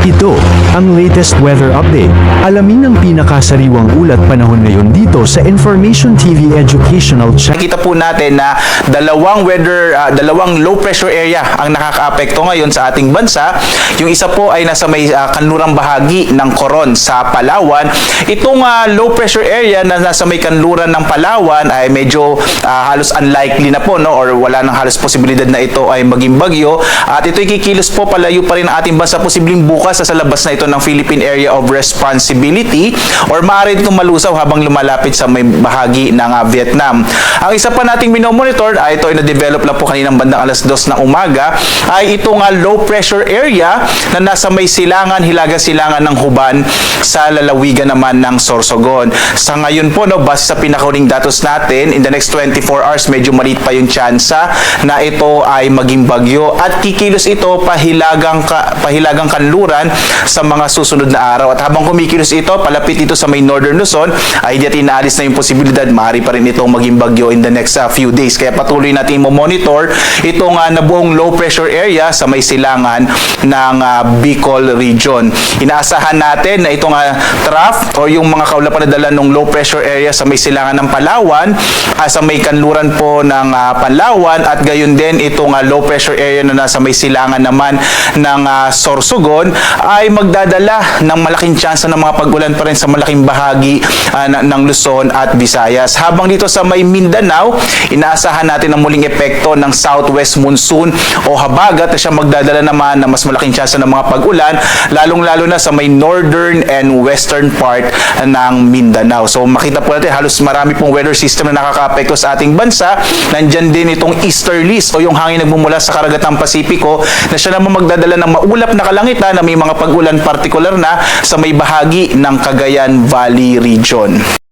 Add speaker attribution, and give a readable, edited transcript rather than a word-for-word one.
Speaker 1: Ito, ang latest weather update. Alamin ang pinakasariwang ulat panahon ngayon dito sa Information TV Educational Channel.
Speaker 2: Nakita po natin na dalawang low pressure area ang nakakaapekto ngayon sa ating bansa. Yung isa po ay nasa may kanlurang bahagi ng Coron sa Palawan. Itong low pressure area na nasa may kanluran ng Palawan ay medyo halos unlikely na po, no, or wala nang halos posibilidad na ito ay maging bagyo. At ito kikilos po palayo pa rin ang ating bansa, posibleng bukas sa labas na ito ng Philippine Area of Responsibility, or maaari itong malusaw habang lumalapit sa may bahagi ng Vietnam. Ang isa pa nating minomonitor ay ito ay na-develop lang po kaninang bandang alas 2 ng umaga, ay itong low pressure area na nasa may silangan, hilaga silangan ng Huban sa lalawigan naman ng Sorsogon. Sa ngayon po, no, base sa pinakahuling datos natin, in the next 24 hours medyo maliit pa yung tsansa na ito ay maging bagyo, at kikilos ito pahilagang kanluran sa mga susunod na araw. At habang kumikilos ito palapit ito sa may Northern Luzon, ay hindi natin inaalis na yung posibilidad, maaari pa rin itong maging bagyo in the next few days. Kaya patuloy natin monitor itong nabuong low pressure area sa may silangan ng Bicol region. Inaasahan natin na itong trough o yung mga kaulapan na dala ng low pressure area sa may silangan ng Palawan, sa may kanluran po ng Palawan, at gayon din itong low pressure area na nasa may silangan naman ng Sorsogon ay magdadala ng malaking tsansa ng mga pag-ulan pa rin sa malaking bahagi ng Luzon at Visayas. Habang dito sa may Mindanao, inaasahan natin ang muling epekto ng southwest monsoon o habagat na siya magdadala naman ng mas malaking tsansa ng mga pag-ulan, lalong-lalo na sa may northern and western part ng Mindanao. So makita po natin halos marami pong weather system na nakakaapekto sa ating bansa. Nandyan din itong easterlies o yung hangin nagmumula sa karagatang Pasipiko na siya naman magdadala ng maulap na kalangitan na may mga pag-ulan partikular na sa may bahagi ng Cagayan Valley region.